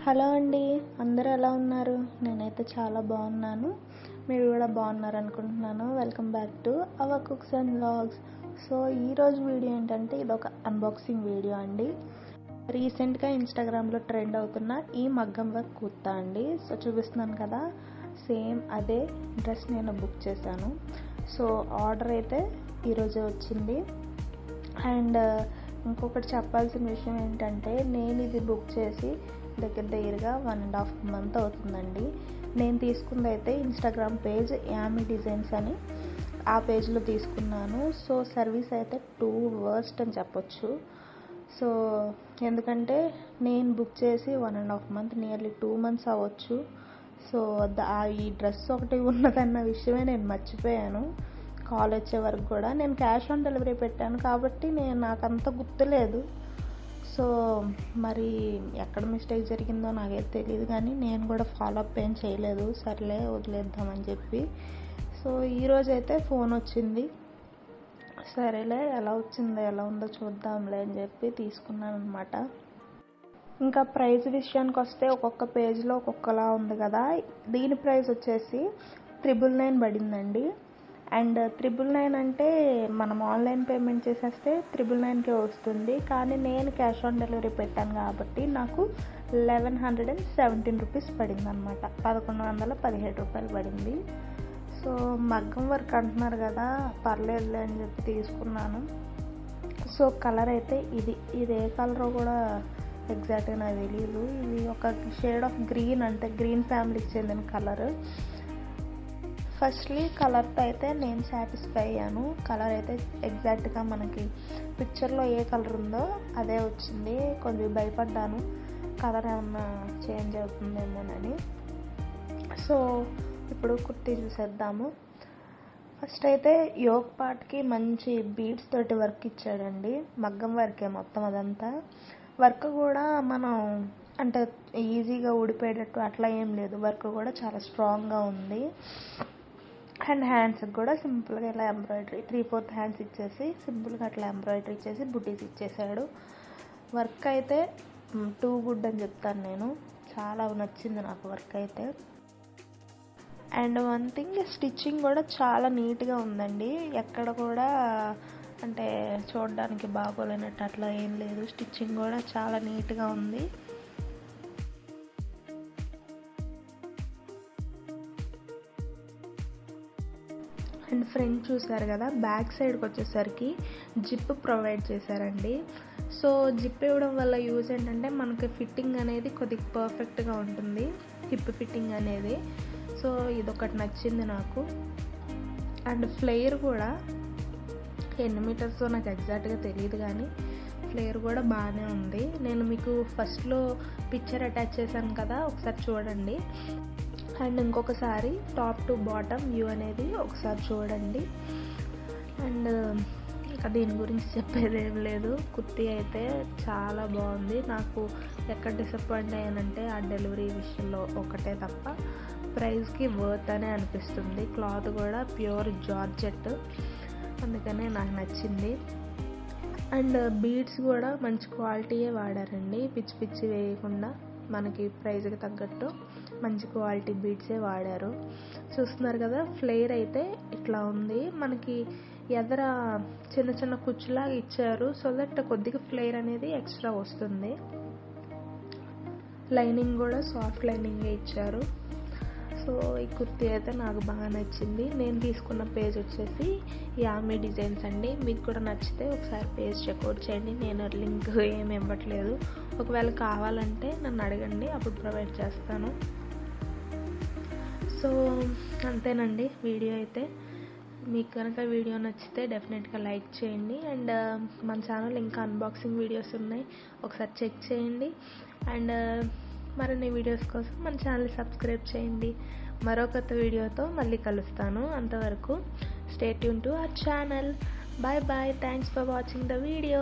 Hello అండి, అందరూ ఎలా ఉన్నారు? నేనైతే చాలా బాగున్నాను. మీరు కూడా బాగున్నారు అనుకుంటున్నాను. Welcome back to our cooks and vlogs. So ఈరోజు వీడియో ఏంటంటే ఇదొక అన్బాక్సింగ్ వీడియో అండి. రీసెంట్గా ఇన్స్టాగ్రామ్లో ట్రెండ్ అవుతున్న ఈ మగ్గం వర్క్ కుర్తా అండి. సో చూపిస్తున్నాను కదా, సేమ్ అదే డ్రెస్ నేను బుక్ చేశాను. సో ఆర్డర్ అయితే ఈరోజే వచ్చింది. అండ్ ఇంకొకటి చెప్పాల్సిన విషయం ఏంటంటే, నేను ఇది బుక్ చేసి దగ్గరగా 1.5 month అవుతుందండి. నేను తీసుకుంది అయితే ఇన్స్టాగ్రామ్ పేజ్ యామీ డిజైన్స్ అని, ఆ పేజ్లో తీసుకున్నాను. సో సర్వీస్ అయితే టూ వర్స్ట్ అని చెప్పొచ్చు. సో ఎందుకంటే నేను బుక్ చేసి 1.5 month, నియర్లీ 2 months అవ్వచ్చు. సో ఈ డ్రెస్ ఒకటి ఉన్నదన్న విషయమే నేను మర్చిపోయాను. కాల్ వచ్చే వరకు కూడా నేను క్యాష్ ఆన్ డెలివరీ పెట్టాను కాబట్టి నాకంత గుర్తులేదు. సో మరి ఎక్కడ మిస్టేక్ జరిగిందో నాకైతే తెలియదు, కానీ నేను కూడా ఫాలో అప్ ఏం చేయలేదు. సర్లే వదిలేద్దామని చెప్పి. సో ఈరోజైతే ఫోన్ వచ్చింది. సరేలే ఎలా ఉందో చూద్దాంలే అని చెప్పి తీసుకున్నాను అనమాట. ఇంకా ప్రైస్ విషయానికి వస్తే ఒక్కొక్క పేజ్లో ఒక్కొక్కలా ఉంది కదా. దీని ప్రైస్ వచ్చేసి 999 పడిందండి. అండ్ 999 అంటే మనం ఆన్లైన్ పేమెంట్ చేసేస్తే 999కే వస్తుంది. కానీ నేను క్యాష్ ఆన్ డెలివరీ పెట్టాను కాబట్టి నాకు 1117 రూపీస్ పడింది అనమాట. 1117 రూపాయలు పడింది. సో మగ్గం వర్క్ అంటున్నారు కదా, పర్లేదులే అని చెప్పి తీసుకున్నాను. సో కలర్ అయితే ఇది ఏ కలరో కూడా ఎగ్జాక్ట్గా నాకు తెలియదు. ఇది ఒక షేడ్ ఆఫ్ గ్రీన్, అంటే గ్రీన్ ఫ్యామిలీకి చెందిన కలర్. ఫస్ట్లీ కలర్తో అయితే నేను సాటిస్ఫై అయ్యాను. కలర్ అయితే ఎగ్జాక్ట్గా మనకి పిక్చర్లో ఏ కలర్ ఉందో అదే వచ్చింది. కొంచెం భయపడ్డాను, కలర్ ఏమన్నా చేంజ్ అవుతుందేమోనని. సో ఇప్పుడు కుర్తీ చూసేద్దాము. ఫస్ట్ అయితే యోక్ పార్ట్కి మంచి బీడ్స్ తోటి వర్క్ ఇచ్చాడండి. మగ్గం వర్కే మొత్తం అదంతా. వర్క్ కూడా మనం అంటే ఈజీగా ఊడిపోయేటట్టు అట్లా ఏం లేదు. వర్క్ కూడా చాలా స్ట్రాంగ్గా ఉంది. అండ్ హ్యాండ్స్కి కూడా సింపుల్గా ఇలా ఎంబ్రాయిడరీ 3/4 హ్యాండ్స్ ఇచ్చేసి సింపుల్గా అట్లా ఎంబ్రాయిడరీ ఇచ్చేసి బుటీస్ ఇచ్చేసాడు. వర్క్ అయితే టూ గుడ్ అని చెప్తాను నేను. చాలా నచ్చింది నాకు వర్క్ అయితే. అండ్ వన్ థింగ్, స్టిచ్చింగ్ కూడా చాలా నీట్గా ఉందండి. ఎక్కడ కూడా అంటే చూడడానికి బాగోలేనట్టు అట్లా ఏం లేదు. స్టిచ్చింగ్ కూడా చాలా నీట్గా ఉంది. అండ్ ఫ్రంట్ చూసారు కదా, బ్యాక్ సైడ్కి వచ్చేసరికి జిప్ ప్రొవైడ్ చేశారండి. సో జిప్ ఇవ్వడం వల్ల యూజ్ ఏంటంటే మనకి ఫిట్టింగ్ అనేది కొద్దిగా పర్ఫెక్ట్గా ఉంటుంది, హిప్ ఫిట్టింగ్ అనేది. సో ఇదొకటి నచ్చింది నాకు. అండ్ ఫ్లేయర్ కూడా ఎన్ని మీటర్స్తో నాకు ఎగ్జాక్ట్గా తెలియదు, కానీ ఫ్లేయర్ కూడా బాగానే ఉంది. నేను మీకు ఫస్ట్లో పిక్చర్ అటాచ్ చేశాను కదా, ఒకసారి చూడండి. అండ్ ఇంకొకసారి టాప్ టు బాటమ్ వ్యూ అనేది ఒకసారి చూడండి. అండ్ దీని గురించి చెప్పేది ఏం లేదు. కుర్తీ అయితే చాలా బాగుంది. నాకు ఎక్కడ డిసప్పాయింట్ అయ్యానంటే ఆ డెలివరీ విషయంలో ఒకటే తప్ప, ప్రైస్కి వర్త్ అనే అనిపిస్తుంది. క్లాత్ కూడా ప్యూర్ జార్జెట్, అందుకనే నాకు నచ్చింది. అండ్ బీడ్స్ కూడా మంచి క్వాలిటీయే వాడారండి, పిచ్చి పిచ్చి వేయకుండా మనకి ప్రైజ్కి తగ్గట్టు మంచి క్వాలిటీ బీడ్సే వాడారు. చూస్తున్నారు కదా, ఫ్లేయర్ అయితే ఇట్లా ఉంది. మనకి ఎదర చిన్న చిన్న కుచ్చులాగా ఇచ్చారు, సో దట్ కొద్దిగా ఫ్లేయర్ అనేది ఎక్స్ట్రా వస్తుంది. లైనింగ్ కూడా సాఫ్ట్ లైనింగే ఇచ్చారు. సో ఈ కుర్తీ అయితే నాకు బాగా నచ్చింది. నేను తీసుకున్న పేజ్ వచ్చేసి యామీ డిజైన్స్ అండి. మీకు కూడా నచ్చితే ఒకసారి పేజ్ చెక్అవుట్ చేయండి. నేను లింక్ ఏమి ఇవ్వట్లేదు, ఒకవేళ కావాలంటే నన్ను అడగండి, అప్పుడు ప్రొవైడ్ చేస్తాను. సో అంతేనండి వీడియో అయితే. మీకు కనుక వీడియో నచ్చితే డెఫినెట్గా లైక్ చేయండి. అండ్ మన ఛానల్ ఇంకా అన్బాక్సింగ్ వీడియోస్ ఉన్నాయి, ఒకసారి చెక్ చేయండి. అండ్ మరిన్ని వీడియోస్ కోసం మన ఛానల్ సబ్స్క్రైబ్ చేయండి. మరో కొత్త వీడియోతో మళ్ళీ కలుస్తాను. అంతవరకు stay tune to our channel. Bye bye. Thanks for watching the video.